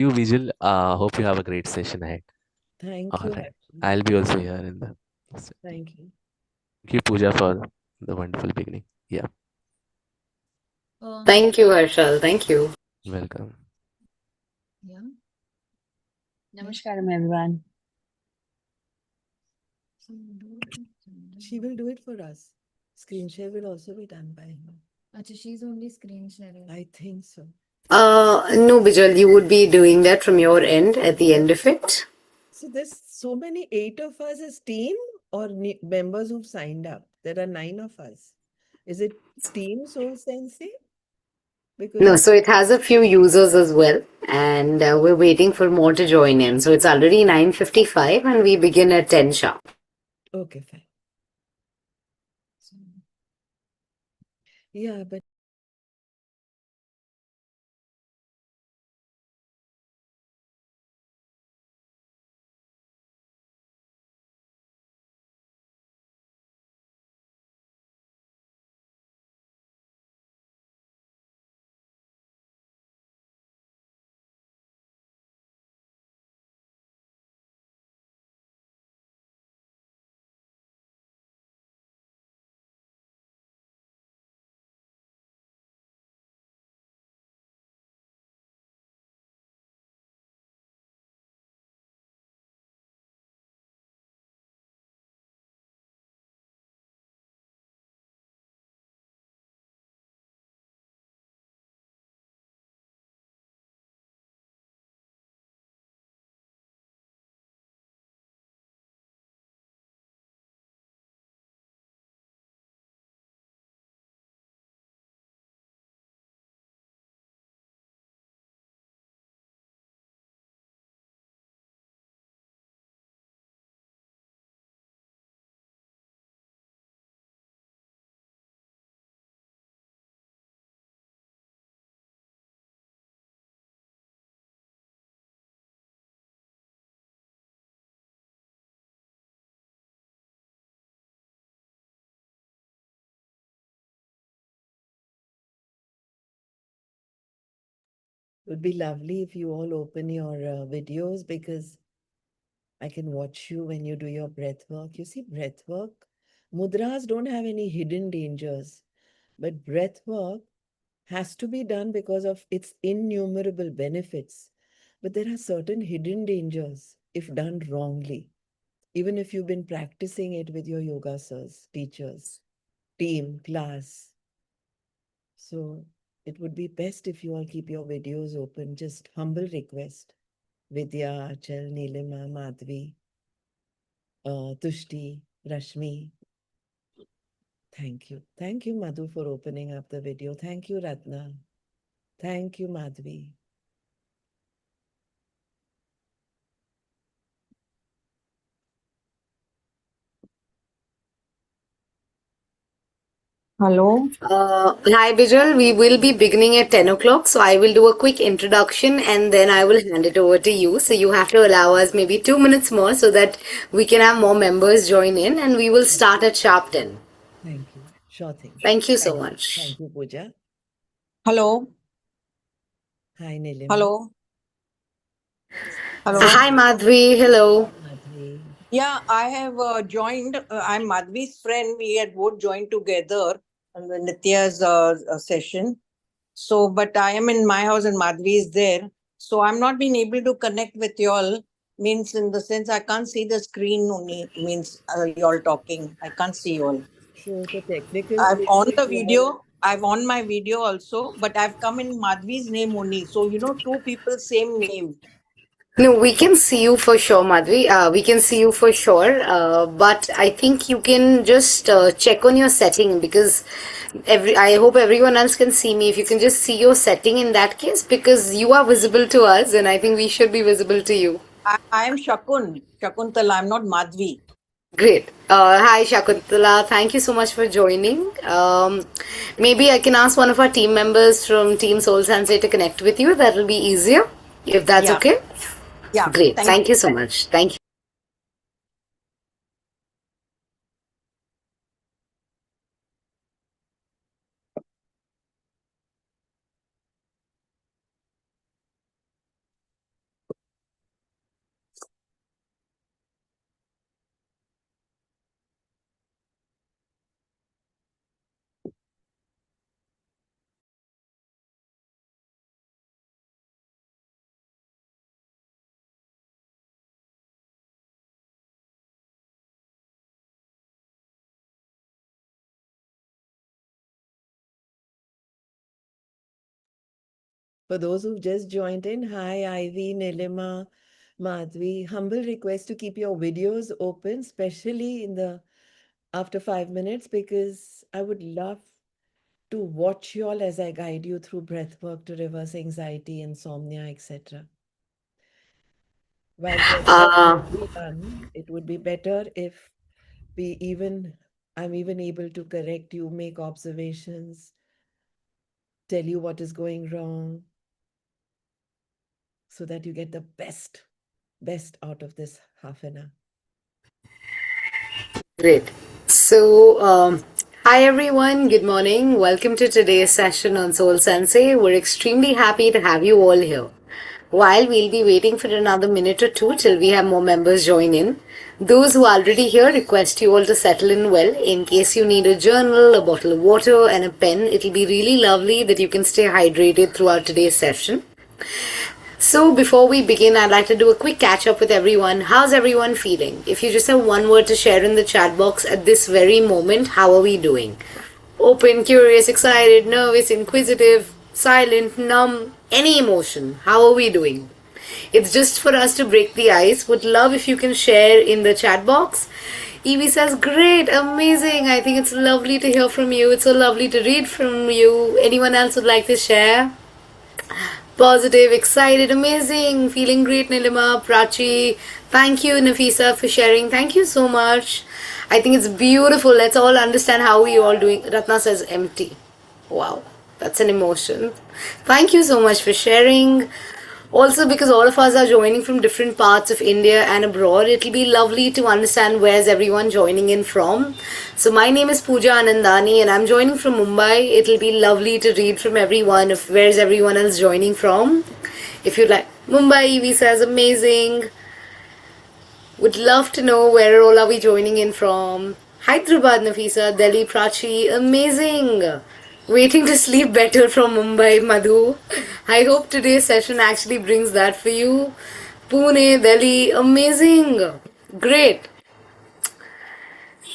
You, Bijal. Hope you have a great session ahead. Thank All you, right. Harshal. I'll be also here in the. Thank you. Thank you, Pooja, for the wonderful beginning. Yeah, Thank you, Harshal. Thank you. welcome. Yeah. Namaskaram, everyone. So She will do it for us. Screen share will also be done by her. Acha, she's only screen sharing. I think so. No, Bijal, you would be doing that from your end at the end of it. So there's so many, 8 of us as team or members who've signed up. There are 9 of us. Is it team SoulSensei? Because No, so it has a few users as well, and we're waiting for more to join in. So it's already 9:55, and we begin at 10 sharp. okay, fine. Yeah, but it would be lovely if you all open your videos because I can watch you when you do your breath work. You see, breath work, mudras don't have any hidden dangers, but breath work has to be done because of its innumerable benefits. But there are certain hidden dangers if done wrongly, even if you've been practicing it with your yoga sirs, teachers, team, class. So it would be best if you all keep your videos open. Just humble request. Vidya, Achal, Nilima, Madhvi, Tushti, Rashmi. Thank you. Thank you, Madhu, for opening up the video. Thank you, Ratna. Thank you, Madhvi. Hello. Hi, Bijal. We will be beginning at 10 o'clock, so I will do a quick introduction and then I will hand it over to you. So you have to allow us maybe 2 minutes more so that we can have more members join in, and we will start at sharp 10. Thank you. Sure thing. Thank you so Thank you. much. Thank you, Pooja. Hello. Hi, Nilima. Hello. Hello. Hi, Madhvi. Hello. Madhvi. Yeah, I have joined. I'm Madhvi's friend. We had both joined together on the Nithya's session. So, but I am in my house and Madhvi is there. So I'm not being able to connect with y'all. Means in the sense I can't see the screen only. Means y'all talking. I can't see y'all. So the technical I've on issue the you have. video. I've on my video also, but I've come in Madhvi's name only. So two people same name. No, we can see you for sure, Madhvi. We can see you for sure. But I think you can just check on your setting because I hope everyone else can see me. If you can just see your setting in that case, because you are visible to us, and I think we should be visible to you. I am Shakuntala. I'm not Madhvi. Great. Hi, Shakuntala. Thank you so much for joining. Maybe I can ask one of our team members from Team Soul Sensei to connect with you. That will be easier, if that's Yeah. okay. Yeah. Great. Thank Thank you. you so much. Thank you. For those who've just joined in, hi Ivy, Nilima, Madhvi. Humble request to keep your videos open, especially in the after 5 minutes, because I would love to watch you all as I guide you through breath work to reverse anxiety, insomnia, etc. While breath work Uh, can be done, it would be better if I'm even able to correct you, make observations, tell you what is going wrong, so that you get the best out of this half an hour. Great. So, hi everyone, good morning. Welcome to today's session on SoulSensei. We're extremely happy to have you all here. While we'll be waiting for another minute or two till we have more members join in, those who are already here request you all to settle in well. In case you need a journal, a bottle of water, and a pen, it'll be really lovely that you can stay hydrated throughout today's session. So before we begin, I'd like to do a quick catch up with everyone. How's everyone feeling? If you just have one word to share in the chat box at this very moment, how are we doing? Open, curious, excited, nervous, inquisitive, silent, numb, any emotion. How are we doing? It's just for us to break the ice. Would love if you can share in the chat box. Evie says, great, amazing. I think it's lovely to hear from you. It's so lovely to read from you. Anyone else would like to share? Positive, excited, amazing, feeling great, Nilima, Prachi. Thank you, Nafisa, for sharing. Thank you so much. I think it's beautiful. Let's all understand how we all doing. Ratna says empty. Wow, that's an emotion. Thank you so much for sharing. Also, because all of us are joining from different parts of India and abroad, it'll be lovely to understand where's everyone joining in from. So my name is Pooja Anandani and I'm joining from Mumbai. It'll be lovely to read from everyone of where's everyone else joining from. If you'd like, Mumbai, Evie says amazing. Would love to know where all are we joining in from. Hyderabad, Nafisa, Delhi, Prachi, amazing. Waiting to sleep better from Mumbai, Madhu. I hope today's session actually brings that for you. Pune, Delhi, amazing. Great.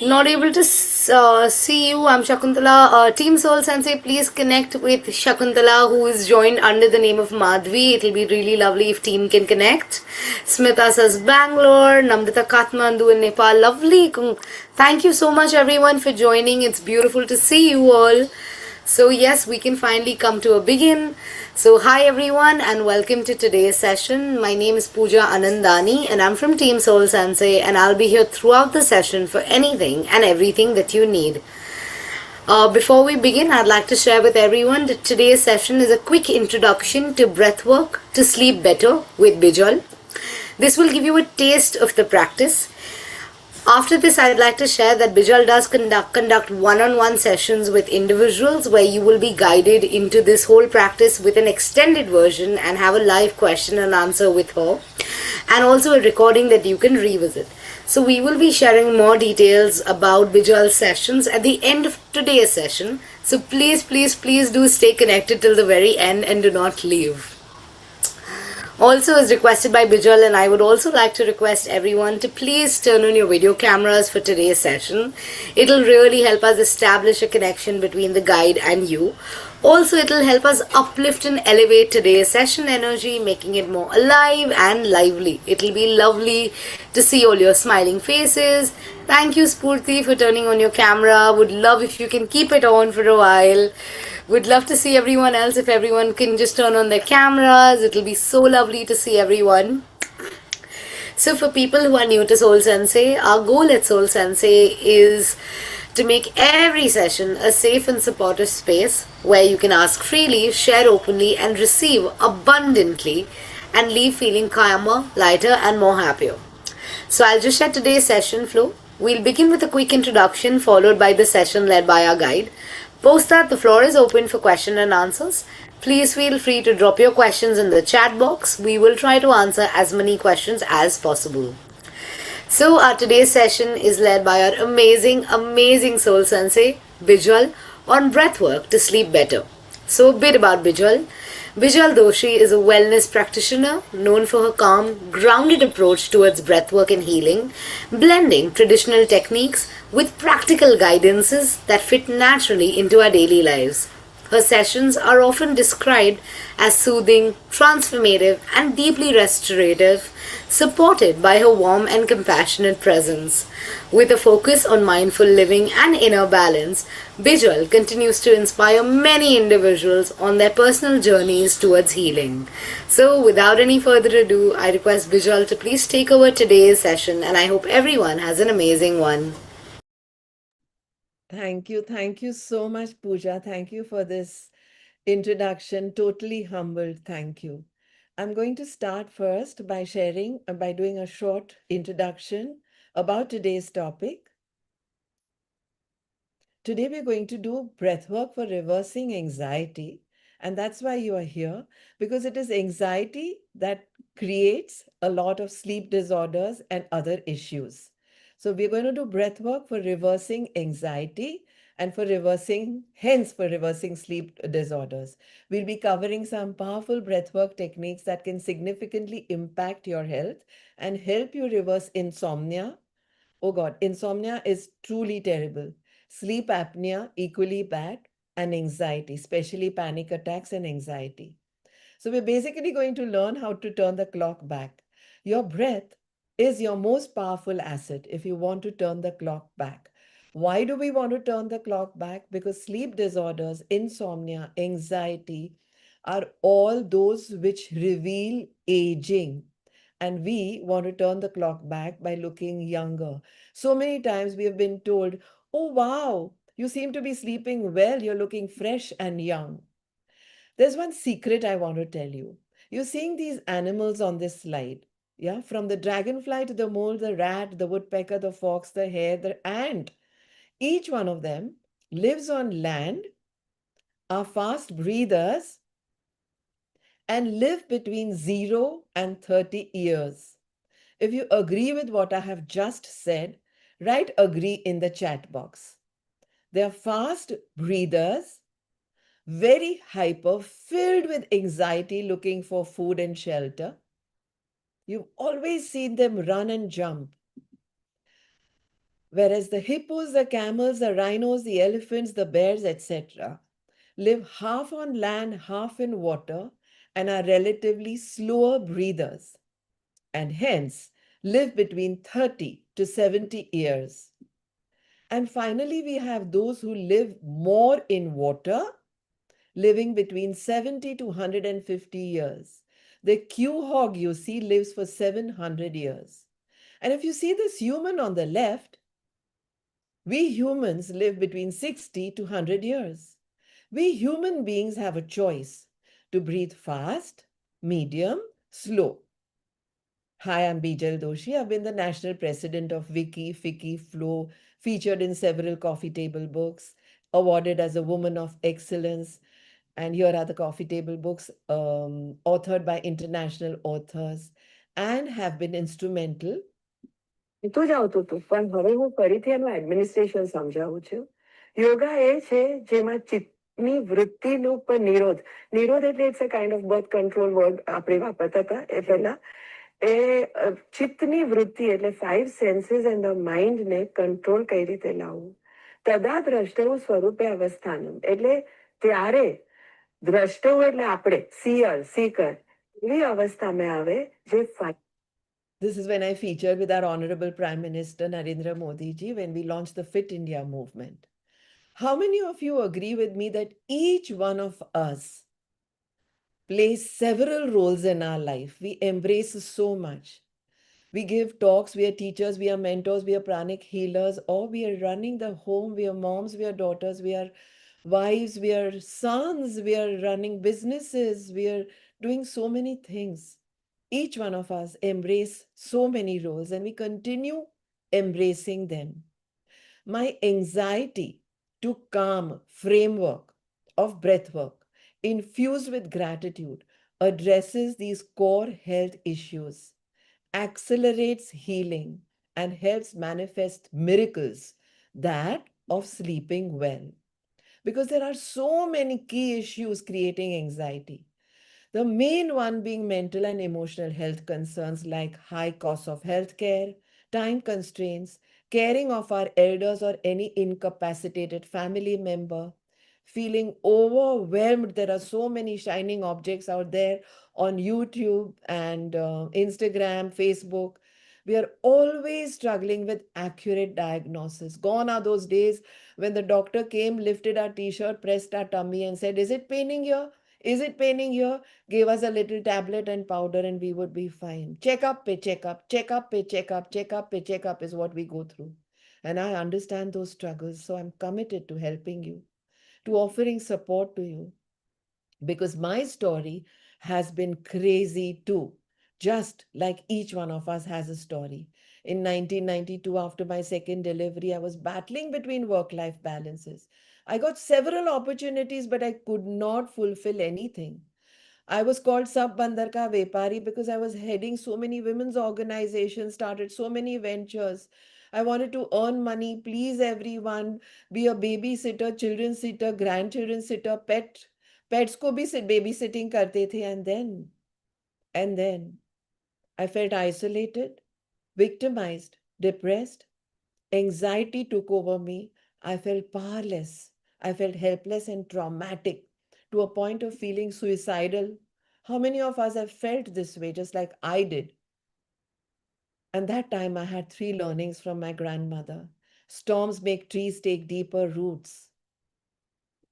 Not able to see you. I'm Shakuntala. Team SoulSensei, please connect with Shakuntala, who is joined under the name of Madhvi. It'll be really lovely if team can connect. Smita says Bangalore. Namdita Kathmandu in Nepal. Lovely. Thank you so much, everyone, for joining. It's beautiful to see you all. So yes, we can finally come to a begin. So hi everyone and welcome to today's session. My name is Pooja Anandani and I'm from Team SoulSensei and I'll be here throughout the session for anything and everything that you need. Before we begin, I'd like to share with everyone that today's session is a quick introduction to breathwork to sleep better with Bijal. This will give you a taste of the practice. After this, I'd like to share that Bijal does conduct one-on-one sessions with individuals where you will be guided into this whole practice with an extended version and have a live question and answer with her, and also a recording that you can revisit. So we will be sharing more details about Bijal's sessions at the end of today's session. So please do stay connected till the very end and do not leave. Also as requested by Bijal, and I would also like to request everyone to please turn on your video cameras for today's session. It'll really help us establish a connection between the guide and you. Also, it'll help us uplift and elevate today's session energy, making it more alive and lively. It'll be lovely to see all your smiling faces. Thank you, Spurti, for turning on your camera. Would love if you can keep it on for a while. Would love to see everyone else if everyone can just turn on their cameras. It'll be so lovely to see everyone. So for people who are new to SoulSensei, our goal at SoulSensei is to make every session a safe and supportive space where you can ask freely, share openly, and receive abundantly and leave feeling calmer, lighter, and more happier. So I'll just share today's session flow. We'll begin with a quick introduction followed by the session led by our guide. Post that, the floor is open for question and answers. Please feel free to drop your questions in the chat box. We will try to answer as many questions as possible. So our today's session is led by our amazing SoulSensei, Bijal, on breathwork to sleep better. So a bit about Bijal. Bijal Doshi is a wellness practitioner known for her calm, grounded approach towards breathwork and healing, blending traditional techniques with practical guidances that fit naturally into our daily lives. Her sessions are often described as soothing, transformative, and deeply restorative, supported by her warm and compassionate presence. With a focus on mindful living and inner balance, Bijal continues to inspire many individuals on their personal journeys towards healing. So, without any further ado, I request Bijal to please take over today's session, and I hope everyone has an amazing one. Thank you. Thank you so much, Pooja. Thank you for this introduction. Totally humbled. Thank you. I'm going to start first by by doing a short introduction about today's topic. Today, we're going to do breath work for reversing anxiety. And that's why you are here, because it is anxiety that creates a lot of sleep disorders and other issues. So, we're going to do breath work for reversing anxiety and hence, for reversing sleep disorders. We'll be covering some powerful breathwork techniques that can significantly impact your health and help you reverse insomnia. Oh God, insomnia is truly terrible. Sleep apnea, equally bad, and anxiety, especially panic attacks and anxiety. So, we're basically going to learn how to turn the clock back. Your breath is your most powerful asset if you want to turn the clock back. Why do we want to turn the clock back? Because sleep disorders, insomnia, anxiety are all those which reveal aging. And we want to turn the clock back by looking younger. So many times we have been told, oh, wow, you seem to be sleeping well, you're looking fresh and young. There's one secret I want to tell you. You're seeing these animals on this slide. Yeah, from the dragonfly to the mole, the rat, the woodpecker, the fox, the hare, the ant. Each one of them lives on land, are fast breathers, and live between 0 and 30 years. If you agree with what I have just said, write agree in the chat box. They are fast breathers, very hyper, filled with anxiety, looking for food and shelter. You've always seen them run and jump. Whereas the hippos, the camels, the rhinos, the elephants, the bears, etc., live half on land, half in water, and are relatively slower breathers, and hence live between 30 to 70 years. And finally, we have those who live more in water, living between 70 to 150 years. The quahog you see lives for 700 years. And if you see this human on the left, we humans live between 60 to 100 years. We human beings have a choice to breathe fast, medium, slow. Hi, I'm Bijal Doshi. I've been the national president of Wiki, Fiki, Flow, featured in several coffee table books, awarded as a Woman of Excellence. And here are the coffee table books, authored by international authors, and have been instrumental. તો જ આવતું હતું, પણ હવે હું ફરીથી એનું administration સમજાવું છું. યોગા એ છે જેમાં ચિત્તની વૃત્તિનો ઉપર નિરોધ. નિરોધ એટલે it's a kind of birth control word આપણે વાપરતા હતા એ પહેલા. ચિત્તની વૃત્તિ એટલે 5 સેન્સીસ એન્ડ ધ માઇન્ડને કંટ્રોલ કઈ રીતે લાવવું. તદા દ્રષ્ટવું સ્વરૂપે અવસ્થાનું એટલે ત્યારે દ્રષ્ટવું એટલે આપણે સીકર એવી અવસ્થામાં આવે જે This is when I featured with our Honorable Prime Minister Narendra Modi ji when we launched the Fit India movement. How many of you agree with me that each one of us plays several roles in our life? We embrace so much. We give talks, we are teachers, we are mentors, we are pranic healers, or we are running the home, we are moms, we are daughters, we are wives, we are sons, we are running businesses, we are doing so many things. Each one of us embrace so many roles and we continue embracing them. My anxiety to calm framework of breathwork infused with gratitude addresses these core health issues, accelerates healing, and helps manifest miracles that of sleeping well. Because there are so many key issues creating anxiety. The main one being mental and emotional health concerns like high cost of healthcare, time constraints, caring of our elders or any incapacitated family member, feeling overwhelmed. There are so many shining objects out there on YouTube and Instagram, Facebook. We are always struggling with accurate diagnosis. Gone are those days when the doctor came, lifted our t-shirt, pressed our tummy and said, "Is it paining here? Is it paining here?" Gave us a little tablet and powder and we would be fine. Check up, pe check up, check up, pe check up, check up, pe check up is what we go through. And I understand those struggles. So I'm committed to helping you, to offering support to you, because my story has been crazy too, just like each one of us has a story. In 1992, after my second delivery, I was battling between work-life balances. I got several opportunities, but I could not fulfill anything. I was called Sab Bandar Ka Vepari because I was heading so many women's organizations, started so many ventures. I wanted to earn money, please everyone, be a babysitter, children's sitter, grandchildren's sitter, pets ko bhi babysitting karte the. And then I felt isolated, victimized, depressed. Anxiety took over me. I felt powerless. I felt helpless and traumatic to a point of feeling suicidal. How many of us have felt this way, just like I did? And that time I had three learnings from my grandmother. Storms make trees take deeper roots.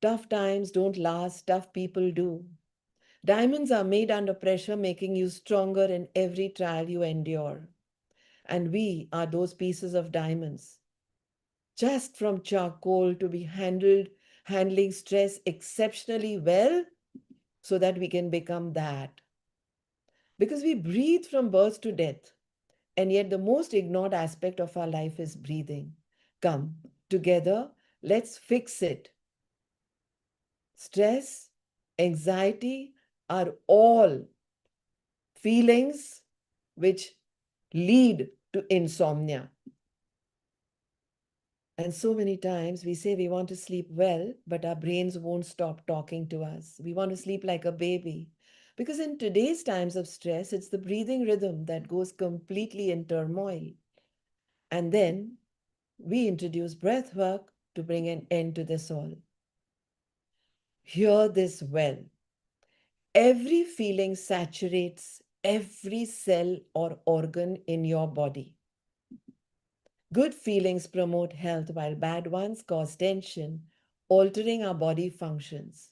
Tough times don't last, tough people do. Diamonds are made under pressure, making you stronger in every trial you endure. And we are those pieces of diamonds, just from charcoal to be handling stress exceptionally well so that we can become that. Because we breathe from birth to death, and yet the most ignored aspect of our life is breathing. Come together, let's fix it. Stress, anxiety are all feelings which lead to insomnia. And so many times we say we want to sleep well, but our brains won't stop talking to us. We want to sleep like a baby. Because in today's times of stress, it's the breathing rhythm that goes completely in turmoil. And then we introduce breath work to bring an end to this all. Hear this well. Every feeling saturates every cell or organ in your body. Good feelings promote health while bad ones cause tension, altering our body functions.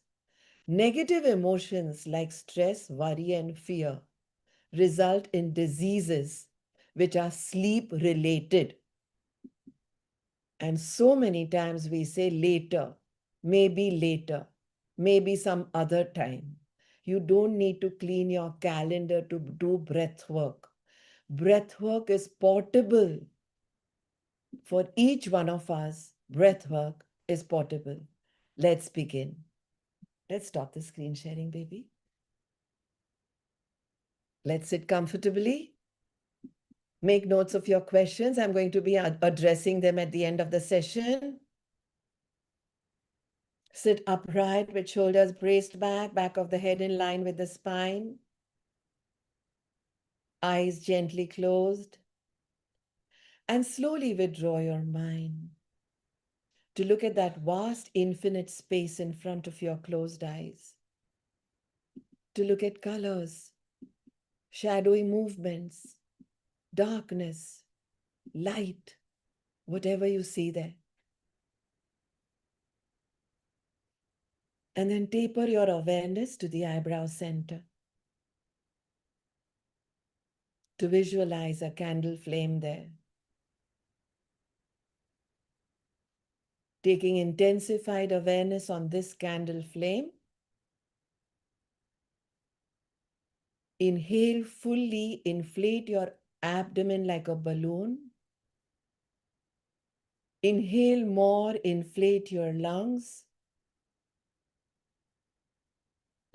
Negative emotions like stress, worry, and fear result in diseases which are sleep related. And so many times we say later, maybe some other time. You don't need to clean your calendar to do breath work. Breath work is portable. For each one of us, breath work is portable. Let's begin. Let's stop the screen sharing, baby. Let's sit comfortably. Make notes of your questions. I'm going to be addressing them at the end of the session. Sit upright with shoulders braced back of the head in line with the spine. Eyes gently closed. And slowly withdraw your mind to look at that vast, infinite space in front of your closed eyes. To look at colors, shadowy movements, darkness, light, whatever you see there. And then taper your awareness to the eyebrow center. To visualize a candle flame there. Taking intensified awareness on this candle flame. Inhale fully, inflate your abdomen like a balloon. Inhale more, inflate your lungs.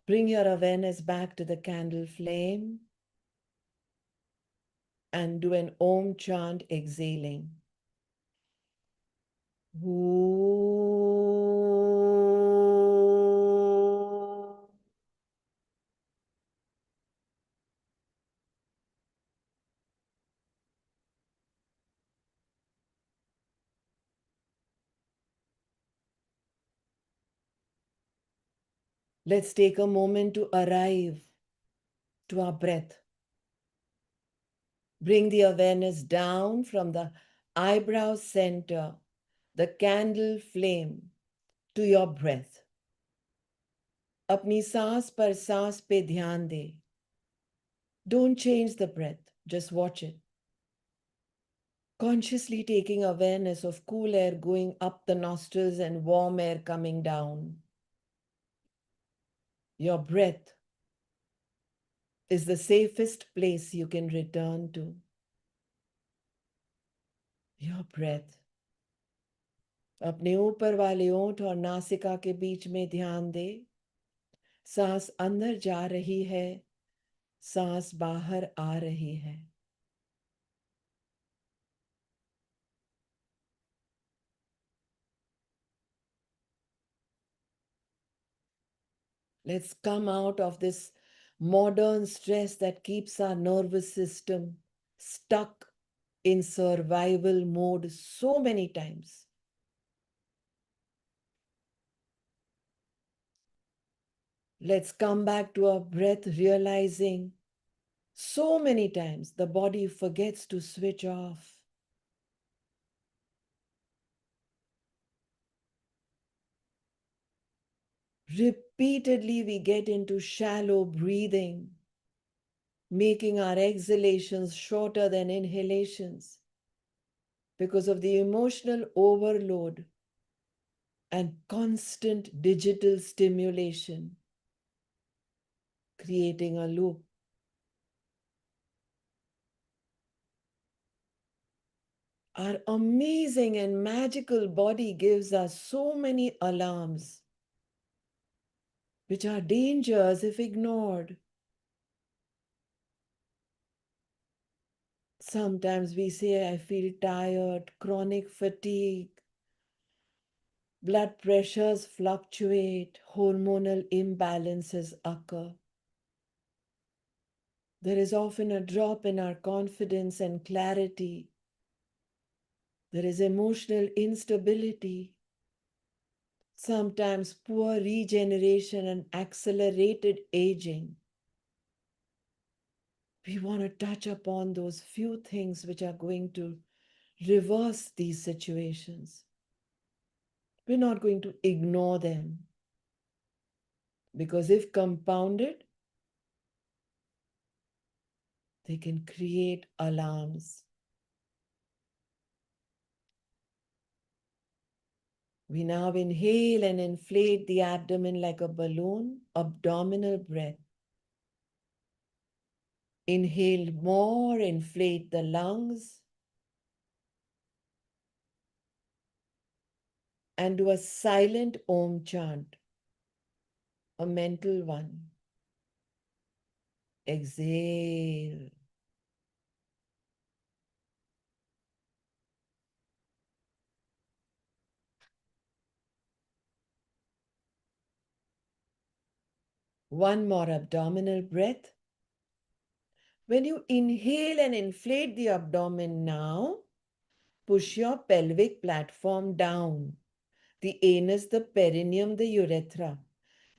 Bring your awareness back to the candle flame and do an Om chant exhaling. Let's take a moment to arrive to our breath. Bring the awareness down from the eyebrow center, the candle flame, to your breath. अपनी सांस पर सांस पे ध्यान दे. Don't change the breath, just watch it. Consciously taking awareness of cool air going up the nostrils and warm air coming down. Your breath is the safest place you can return to. Your breath. अपने ऊपर वाले ओंठ और नासिका के बीच में ध्यान दे. सांस अंदर जा रही है, सांस बाहर आ रही है. Let's come out of this modern stress that keeps our nervous system stuck in survival mode so many times. Let's come back to our breath, realizing so many times the body forgets to switch off. Repeatedly, we get into shallow breathing, making our exhalations shorter than inhalations because of the emotional overload and constant digital stimulation, creating a loop. Our amazing and magical body gives us so many alarms, which are dangers if ignored. Sometimes we say, I feel tired, chronic fatigue, blood pressures fluctuate, hormonal imbalances occur. There is often a drop in our confidence and clarity. There is emotional instability, sometimes poor regeneration and accelerated aging. We want to touch upon those few things which are going to reverse these situations. We're not going to ignore them, because if compounded, they can create alarms. We now inhale and inflate the abdomen like a balloon, abdominal breath. Inhale more, inflate the lungs, and do a silent Om chant, a mental one. Exhale. One more abdominal breath. When you inhale and inflate the abdomen now, push your pelvic platform down. The anus, the perineum, the urethra.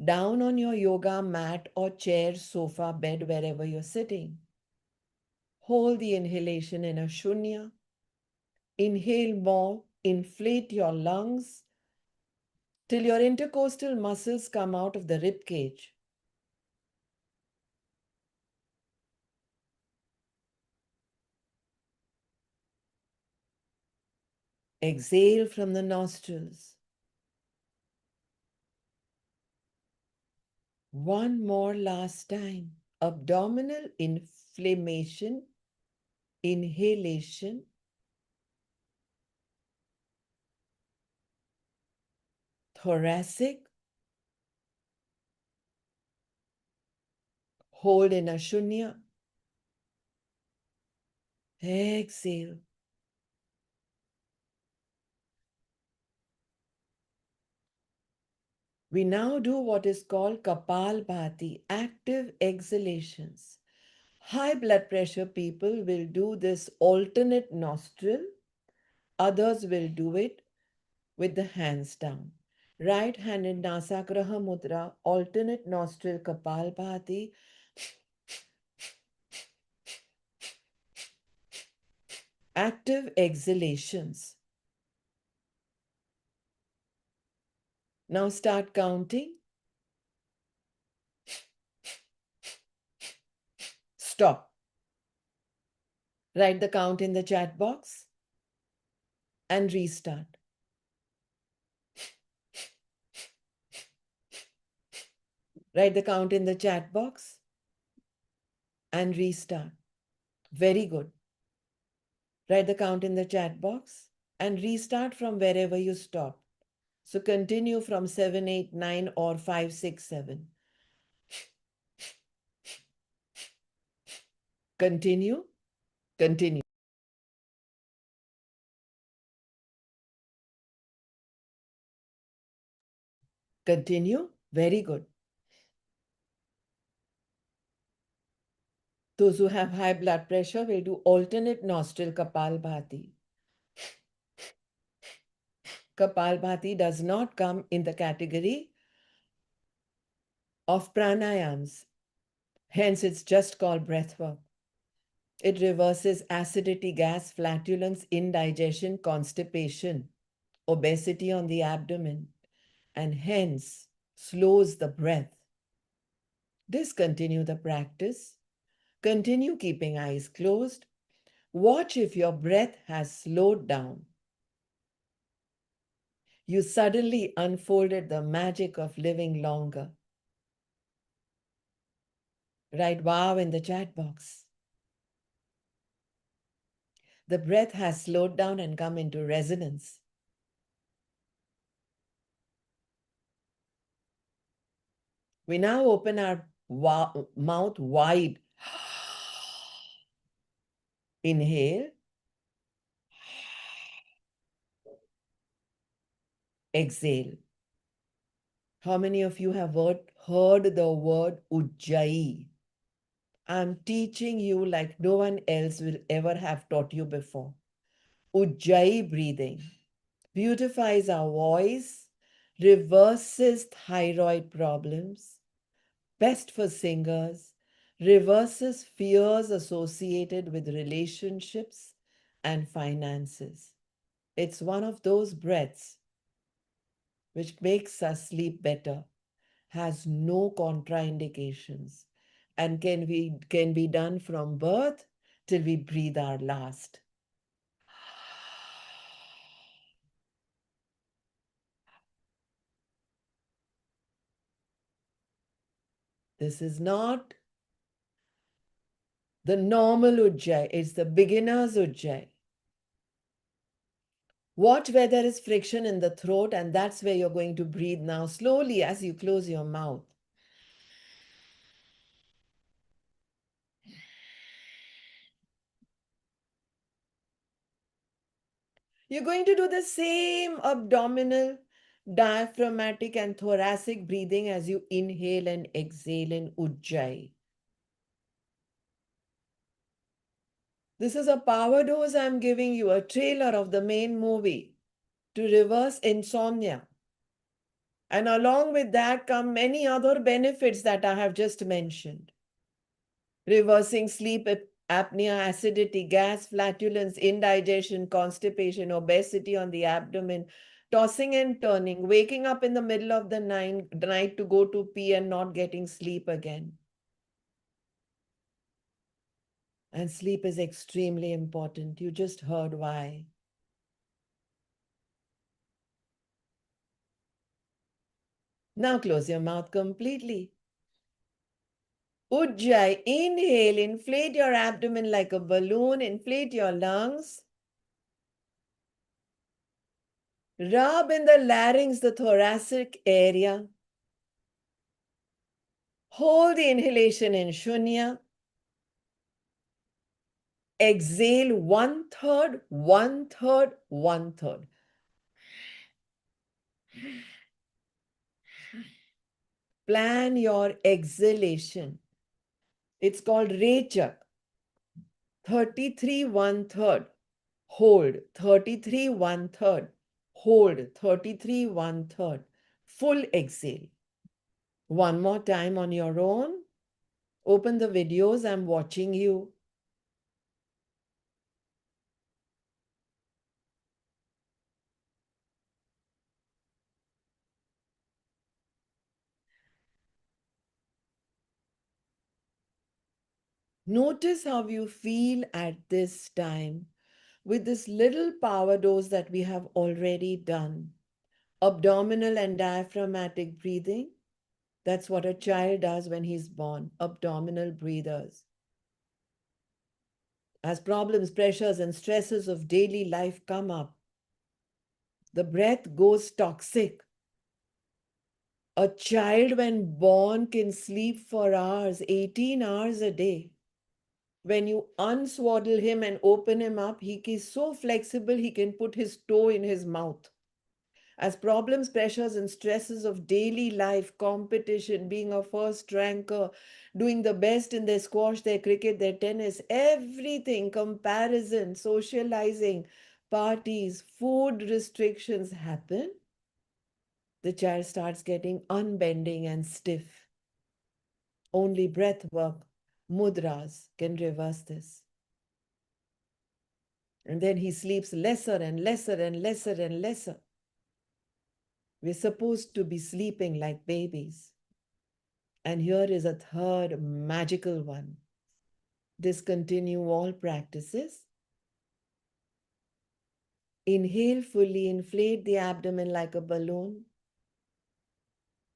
Down on your yoga mat or chair, sofa, bed, wherever you're sitting. Hold the inhalation in a shunya. Inhale more, inflate your lungs till your intercostal muscles come out of the rib cage. Exhale from the nostrils. One more last time. Abdominal inflammation, inhalation. Thoracic. Hold in a shunya. Exhale. We now do what is called Kapalbhati, active exhalations. High blood pressure people will do this alternate nostril. Others will do it with the hands down. Right hand in Nasagraha Mudra, alternate nostril Kapalbhati. Active exhalations. Now start counting. Stop. Write the count in the chat box and restart. Write the count in the chat box and restart. Very good. Write the count in the chat box and restart from wherever you stop. So continue from 7, 8, 9 or 5, 6, 7. Continue. Continue. Continue. Very good. Those who have high blood pressure will do alternate nostril Kapalbhati. Kapalbhati does not come in the category of pranayams. Hence, it's just called breathwork. It reverses acidity, gas, flatulence, indigestion, constipation, obesity on the abdomen, and hence slows the breath. Discontinue the practice. Continue keeping eyes closed. Watch if your breath has slowed down. You suddenly unfolded the magic of living longer. Write wow in the chat box. The breath has slowed down and come into resonance. We now open our mouth wide. Inhale. Exhale. How many of you have heard the word Ujjayi? I'm teaching you like no one else will ever have taught you before. Ujjayi breathing beautifies our voice, reverses thyroid problems, best for singers, reverses fears associated with relationships and finances. It's one of those breaths which makes us sleep better, has no contraindications, and can be done from birth till we breathe our last. This is not the normal Ujjayi, it's the beginner's Ujjayi. Watch where there is friction in the throat, and that's where you're going to breathe now slowly as you close your mouth. You're going to do the same abdominal, diaphragmatic, and thoracic breathing as you inhale and exhale in Ujjayi. This is a power dose I'm giving you, a trailer of the main movie to reverse insomnia. And along with that come many other benefits that I have just mentioned. Reversing sleep apnea, acidity, gas, flatulence, indigestion, constipation, obesity on the abdomen, tossing and turning, waking up in the middle of the night to go to pee and not getting sleep again. And sleep is extremely important. You just heard why. Now close your mouth completely. Ujjayi, inhale, inflate your abdomen like a balloon, inflate your lungs. Rub in the larynx, the thoracic area. Hold the inhalation in Shunya. Exhale 1/3, 1/3, 1/3. Plan your exhalation. It's called Rechak. 33 1/3. Hold 33 1/3. Hold 33 1/3. Full exhale. One more time on your own. Open the videos. I'm watching you. Notice how you feel at this time with this little power dose that we have already done. Abdominal and diaphragmatic breathing. That's what a child does when he's born. Abdominal breathers. As problems, pressures, and stresses of daily life come up, the breath goes toxic. A child, when born, can sleep for hours, 18 hours a day. When you unswaddle him and open him up, he is so flexible he can put his toe in his mouth. As problems, pressures, and stresses of daily life, competition, being a first ranker, doing the best in their squash, their cricket, their tennis, everything, comparison, socializing, parties, food restrictions happen, the child starts getting unbending and stiff. Only breath work, mudras, can reverse this. And then he sleeps lesser and lesser and lesser and lesser. We're supposed to be sleeping like babies. And here is a third magical one. Discontinue all practices. Inhale fully, inflate the abdomen like a balloon.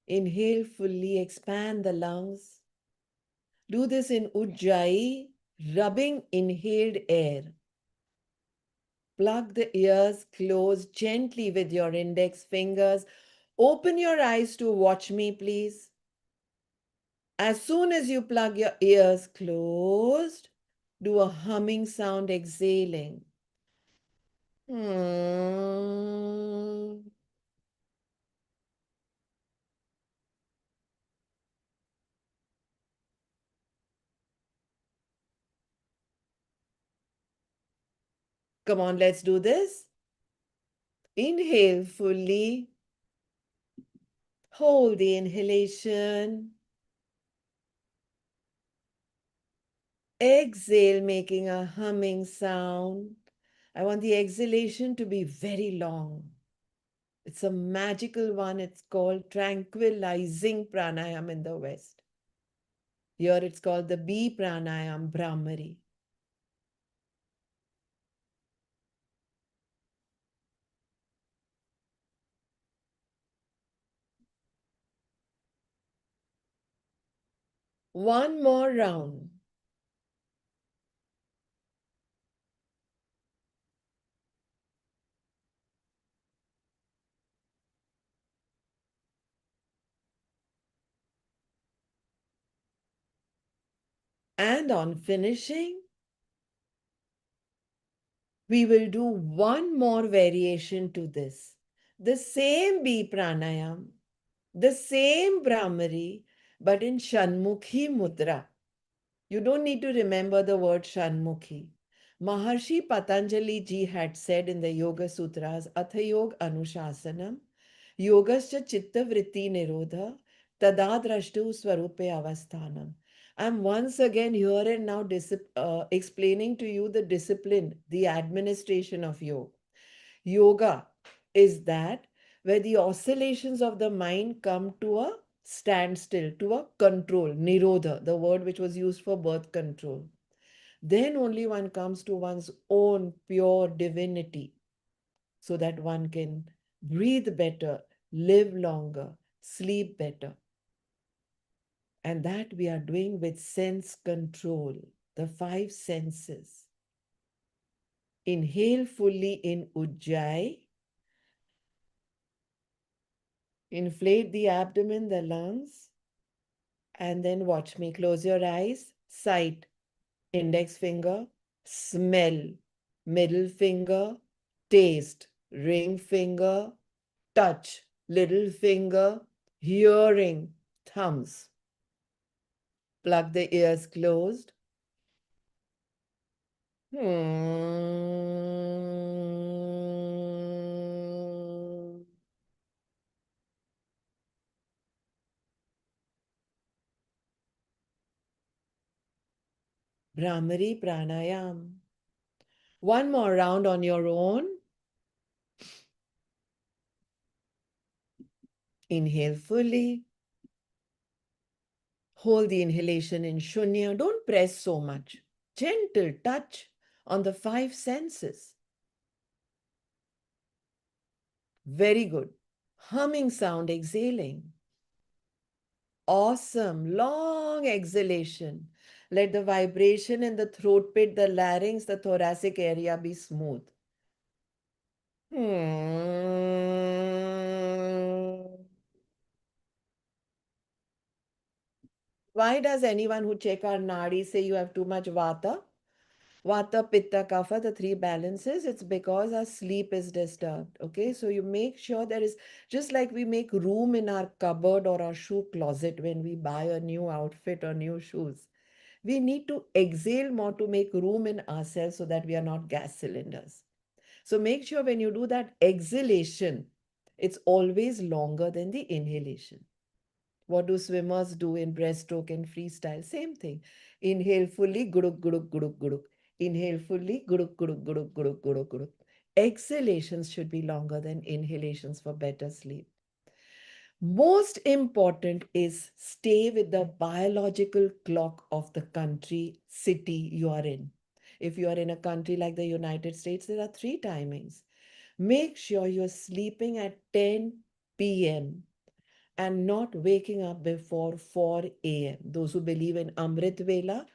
Inhale fully, expand the lungs. Do this in Ujjayi, rubbing inhaled air. Plug the ears, close gently with your index fingers. Open your eyes to watch me, please. As soon as you plug your ears closed, do a humming sound exhaling. Hmm. Come on, let's do this. Inhale fully. Hold the inhalation. Exhale, making a humming sound. I want the exhalation to be very long. It's a magical one. It's called tranquilizing pranayam in the West. Here it's called the B pranayam, Brahmari. One more round. And on finishing, we will do one more variation to this. The same B pranayam, the same Brahmari, but in Shanmukhi Mudra. You don't need to remember the word Shanmukhi. Maharshi Patanjali ji had said in the Yoga Sutras, Athayog Anushasanam, Yogascha Chitta Vritti Nirodha, Tadadrashtu Swarupe Avasthanam. I'm once again here and now explaining to you the discipline, the administration of yoga. Yoga is that where the oscillations of the mind come to a standstill, to a control, nirodha, the word which was used for birth control. Then only one comes to one's own pure divinity so that one can breathe better, live longer, sleep better. And that we are doing with sense control, the five senses. Inhale fully in Ujjayi. Inflate the abdomen, the lungs, and then watch me. Close your eyes. Sight, index finger, smell, middle finger, taste, ring finger, touch, little finger, hearing, thumbs. Plug the ears closed. Hmm. Bhramari Pranayam. One more round on your own. Inhale fully. Hold the inhalation in Shunya. Don't press so much. Gentle touch on the 5 senses. Very good. Humming sound exhaling. Awesome. Long exhalation. Let the vibration in the throat pit, the larynx, the thoracic area be smooth. Why does anyone who check our nadi say you have too much vata? Vata, Pitta, Kapha, the 3 balances, it's because our sleep is disturbed. Okay, so you make sure there is, just like we make room in our cupboard or our shoe closet when we buy a new outfit or new shoes. We need to exhale more to make room in ourselves so that we are not gas cylinders. So make sure when you do that exhalation, it's always longer than the inhalation. What do swimmers do in breaststroke and freestyle? Same thing. Inhale fully, guruk, guruk, guruk, guruk. Inhale fully, guruk, guruk, guruk, guruk, guruk, guruk. Exhalations should be longer than inhalations for better sleep. Most important is stay with the biological clock of the country, city you are in. If you are in a country like the United States, there are 3 timings. Make sure you're sleeping at 10 p.m. and not waking up before 4 a.m. Those who believe in Amrit Vela,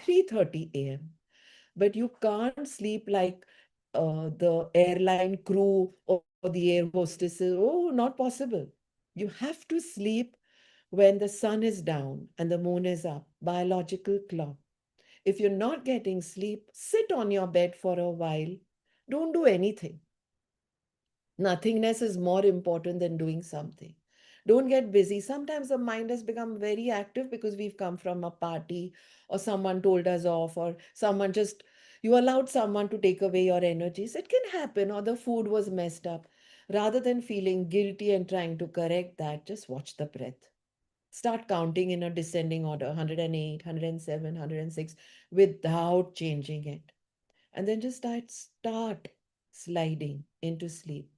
3:30 a.m. But you can't sleep like the airline crew or the air hostesses. Oh, not possible. You have to sleep when the sun is down and the moon is up, biological clock. If you're not getting sleep, sit on your bed for a while. Don't do anything. Nothingness is more important than doing something. Don't get busy. Sometimes the mind has become very active because we've come from a party or someone told us off or someone just, you allowed someone to take away your energies. It can happen, or the food was messed up. Rather than feeling guilty and trying to correct that, just watch the breath. Start counting in a descending order 108, 107, 106 without changing it. And then just start sliding into sleep.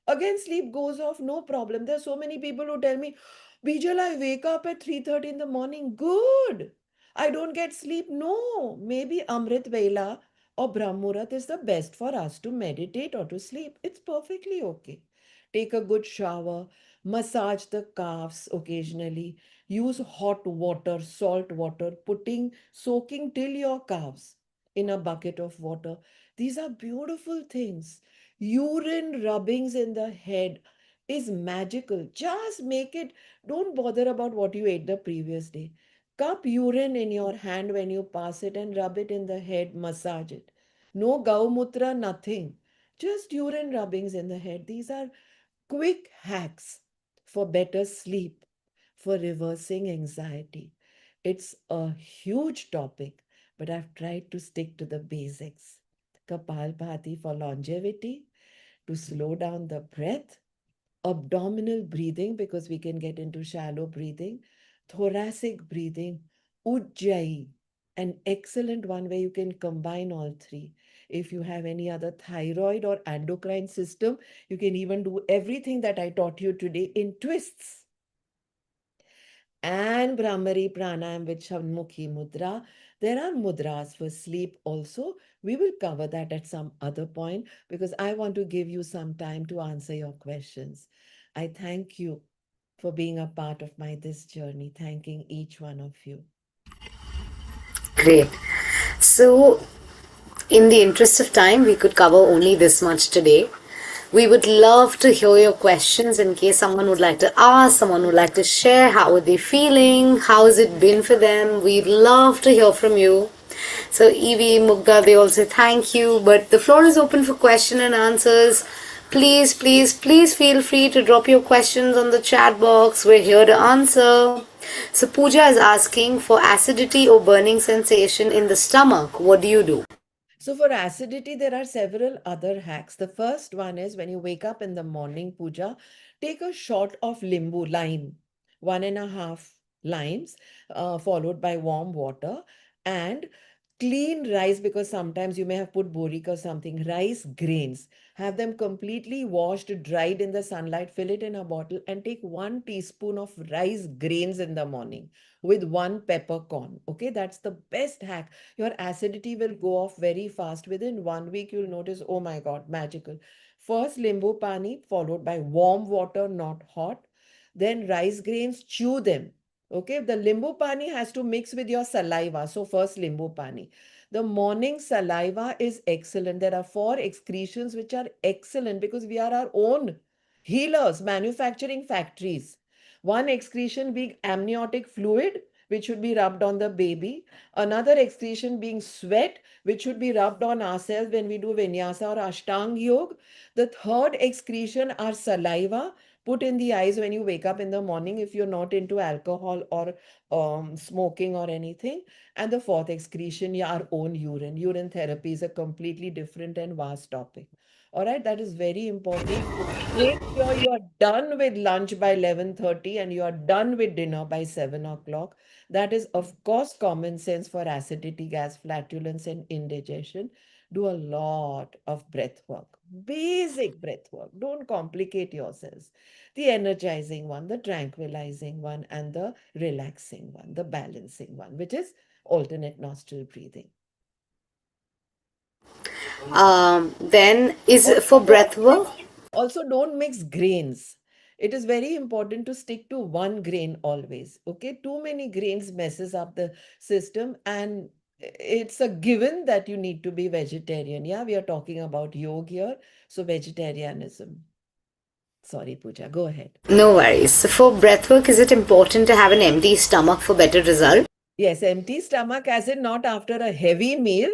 Again, sleep goes off, no problem. There are so many people who tell me, Bijal, I wake up at 3:30 in the morning. Good. I don't get sleep. No, maybe Amrit Vela or Brahmurat is the best for us to meditate or to sleep. It's perfectly okay. Take a good shower, massage the calves occasionally, use hot water, salt water, soaking till your calves in a bucket of water. These are beautiful things. Urine rubbings in the head is magical. Just make it, don't bother about what you ate the previous day. Cup urine in your hand when you pass it and rub it in the head, massage it. No gaumutra, nothing. Just urine rubbings in the head. These are quick hacks for better sleep, for reversing anxiety. It's a huge topic, but I've tried to stick to the basics. Kapalbhati for longevity, to slow down the breath, abdominal breathing because we can get into shallow breathing, thoracic breathing, ujjayi, an excellent one where you can combine all 3. If you have any other thyroid or endocrine system, you can even do everything that I taught you today in twists. And Brahmari Pranayam with Shanmukhi Mudra. There are mudras for sleep also. We will cover that at some other point because I want to give you some time to answer your questions. I thank you for being a part of this journey. Thanking each one of you. Great. So, in the interest of time, we could cover only this much today. We would love to hear your questions in case someone would like to ask, someone would like to share how are they feeling, how has it been for them. We'd love to hear from you. So Evie, Mugda, they all say thank you, but the floor is open for question and answers. Please, please, please feel free to drop your questions on the chat box. We're here to answer. So Pooja is asking for acidity or burning sensation in the stomach. What do you do? So for acidity, there are several other hacks. The first one is when you wake up in the morning, Puja, take a shot of limbu, lime, 1.5 limes, followed by warm water, and Clean rice, because sometimes you may have put borik or something. Rice grains, have them completely washed, dried in the sunlight, fill it in a bottle, and take 1 teaspoon of rice grains in the morning with 1 peppercorn. Okay, that's the best hack. Your acidity will go off very fast. Within 1 week, you'll notice, oh my God, magical. First, limbu pani, followed by warm water, not hot. Then rice grains, chew them. Okay, the limbu pani has to mix with your saliva. So first limbu pani. The morning saliva is excellent. There are 4 excretions which are excellent because we are our own healers, manufacturing factories. One excretion being amniotic fluid, which should be rubbed on the baby. Another excretion being sweat, which should be rubbed on ourselves when we do vinyasa or ashtang yoga. The third excretion are saliva, put in the eyes when you wake up in the morning if you're not into alcohol or smoking or anything. And the fourth excretion, yeah, our own urine. Urine therapy is a completely different and vast topic. All right, that is very important. Make sure you are done with lunch by 11:30 and you are done with dinner by 7 o'clock. That is, of course, common sense for acidity, gas, flatulence, and indigestion. Do a lot of breath work, basic breath work. Don't complicate yourselves. The energizing one, the tranquilizing one, and the relaxing one, the balancing one, which is alternate nostril breathing. Then is Also, for breath don't work. mix, also don't mix grains. It is very important to stick to one grain always. Okay, too many grains messes up the system, and it's a given that you need to be vegetarian. Yeah, we are talking about yoga here, so vegetarianism. Sorry, Pooja, go ahead. No worries. So for breath work, is it important to have an empty stomach for better result? Yes, empty stomach, as in not after a heavy meal,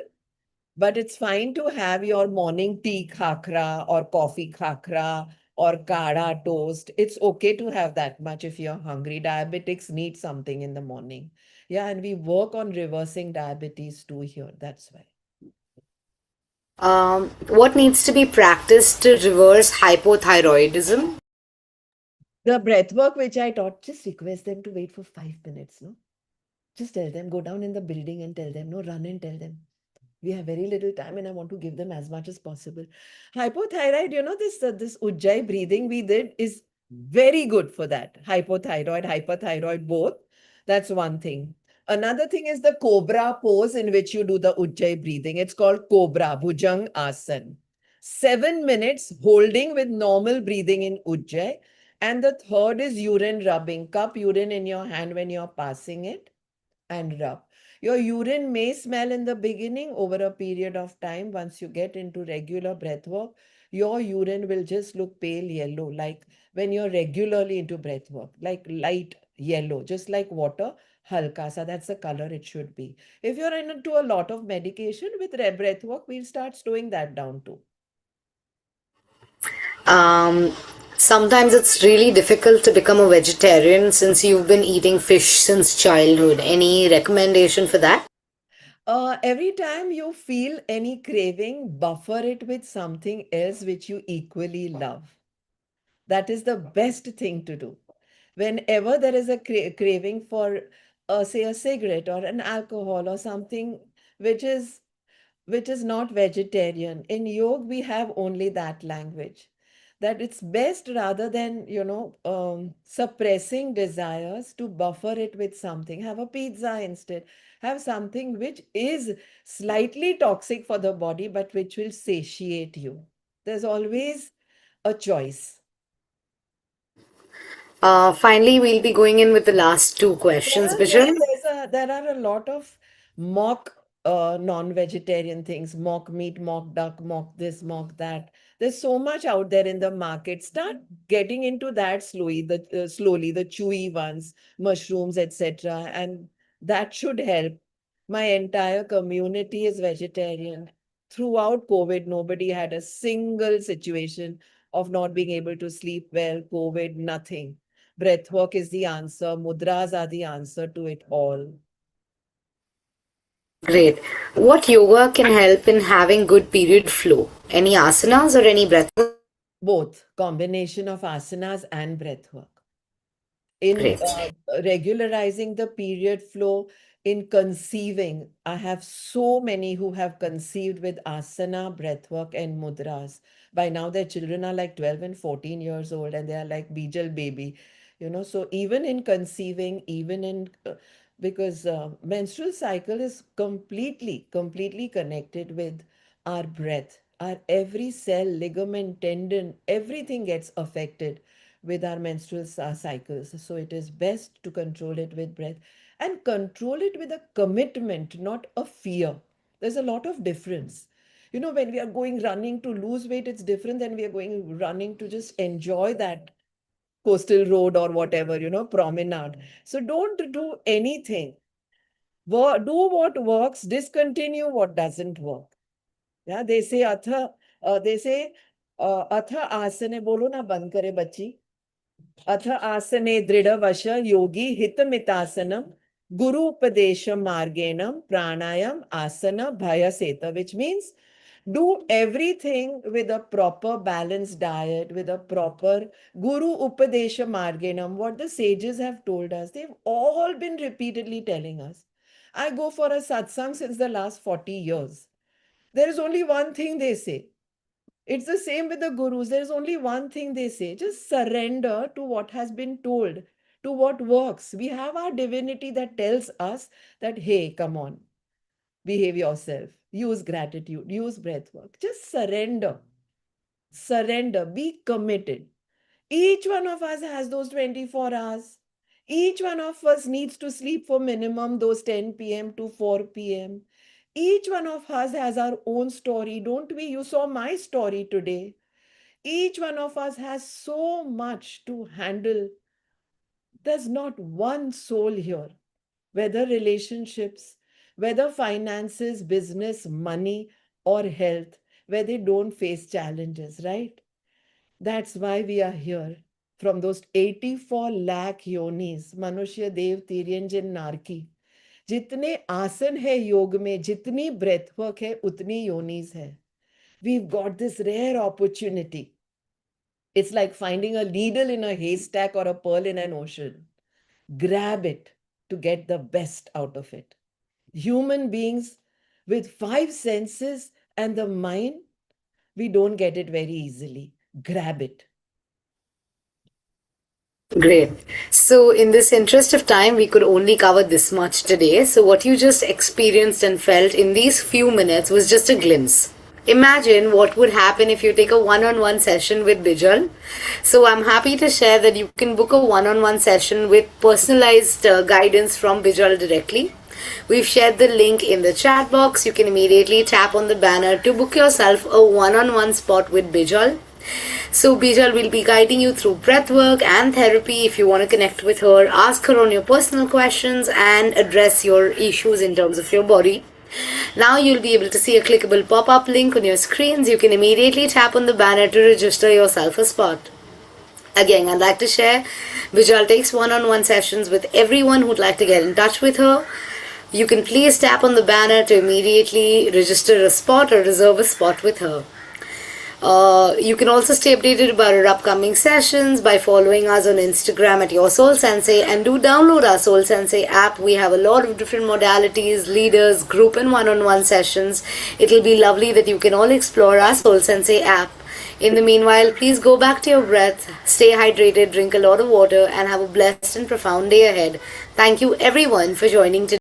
but it's fine to have your morning tea khakra or coffee khakra or kada toast. It's okay to have that much if you're hungry. Diabetics need something in the morning. Yeah, and we work on reversing diabetes too here. That's why. What needs to be practiced to reverse hypothyroidism? The breath work which I taught, just request them to wait for 5 minutes, no? Just tell them, go down in the building and tell them, no, run and tell them. We have very little time and I want to give them as much as possible. Hypothyroid, this Ujjayi breathing we did is very good for that. Hypothyroid, hyperthyroid, both. That's one thing. Another thing is the cobra pose in which you do the Ujjayi breathing. It's called cobra, Bhujang Asan. 7 minutes holding with normal breathing in Ujjayi. And the third is urine rubbing. Cup urine in your hand when you're passing it and rub. Your urine may smell in the beginning. Over a period of time, once you get into regular breath work, your urine will just look pale yellow, like when you're regularly into breath work, like light yellow, just like water, halka sa. That's the color it should be. If you're into a lot of medication with breath work, we'll start slowing that down too. Um, Sometimes it's really difficult to become a vegetarian since you've been eating fish since childhood. Any recommendation for that? Every time you feel any craving, buffer it with something else which you equally love. That is the best thing to do. Whenever there is a craving for, say, a cigarette or an alcohol or something which is not vegetarian, in yoga we have only that language. That it's best, rather than suppressing desires, to buffer it with something. Have a pizza instead. Have something which is slightly toxic for the body but which will satiate you. There's always a choice. Finally, we'll be going in with the last two questions, Bijal. There are a lot of mock non-vegetarian things, mock meat, mock duck, mock this, mock that. There's so much out there in the market. Start getting into that slowly, the chewy ones, mushrooms, etc. And that should help. My entire community is vegetarian. Throughout COVID, nobody had a single situation of not being able to sleep well, COVID, nothing. Breathwork is the answer. Mudras are the answer to it all. Great. What yoga can help in having good period flow? Any asanas or any breath work? Both, combination of asanas and breathwork. In Great. regularizing the period flow, in conceiving. I have so many who have conceived with asana, breathwork, and mudras. By now, their children are like 12 and 14 years old, and they are like Bijal baby. So even in conceiving, even in because menstrual cycle is completely connected with our breath. Our every cell, ligament, tendon, everything gets affected with our menstrual cycles. So it is best to control it with breath and control it with a commitment, not a fear. There's a lot of difference. When we are going running to lose weight, it's different than we are going running to just enjoy that coastal road or whatever, promenade. So don't do anything. Do what works, discontinue what doesn't work. Yeah, they say, atha asane, bolo na band kare bachchi. Atha asane dridavasha yogi hitamitasana guru upadesham margenam pranayam asana bhayaseta, which means do everything with a proper balanced diet, with a proper guru upadesha margenam, what the sages have told us. They've all been repeatedly telling us. I go for a satsang since the last 40 years. There is only one thing they say. It's the same with the gurus. There's only one thing they say. Just surrender to what has been told, to what works. We have our divinity that tells us that, hey, come on, behave yourself, use gratitude, use breath work. Just surrender. Surrender. Be committed. Each one of us has those 24 hours. Each one of us needs to sleep for minimum those 10 p.m. to 4 p.m. Each one of us has our own story, don't we? You saw my story today. Each one of us has so much to handle. There's not one soul here, whether relationships, whether finances, business, money, or health, where they don't face challenges, right? That's why we are here. From those 84 lakh yonis, Manushya, Dev, Tiryanjan, Narki, जितने आसन है योग में, जितनी breath work है, उतनी yonis है. We've got this rare opportunity. It's like finding a needle in a haystack or a pearl in an ocean. Grab it to get the best out of it. Human beings with 5 senses and the mind, we don't get it very easily. Grab it. Great. So, in this interest of time, we could only cover this much today. So, what you just experienced and felt in these few minutes was just a glimpse. Imagine what would happen if you take a one-on-one session with Bijal. So, I'm happy to share that you can book a one-on-one session with personalized guidance from Bijal directly. We've shared the link in the chat box. You can immediately tap on the banner to book yourself a one-on-one spot with Bijal. So Bijal will be guiding you through breathwork and therapy. If you want to connect with her, ask her on your personal questions and address your issues in terms of your body. Now you'll be able to see a clickable pop-up link on your screens. You can immediately tap on the banner to register yourself a spot. Again, I'd like to share, Bijal takes one-on-one sessions with everyone who'd like to get in touch with her. You can please tap on the banner to immediately register a spot or reserve a spot with her. You can also stay updated about our upcoming sessions by following us on Instagram at your SoulSensei, and do download our SoulSensei app. We have a lot of different modalities, leaders, group and one-on-one sessions. It'll be lovely that you can all explore our SoulSensei app. In the meanwhile, please go back to your breath, stay hydrated, drink a lot of water, and have a blessed and profound day ahead. Thank you everyone for joining today.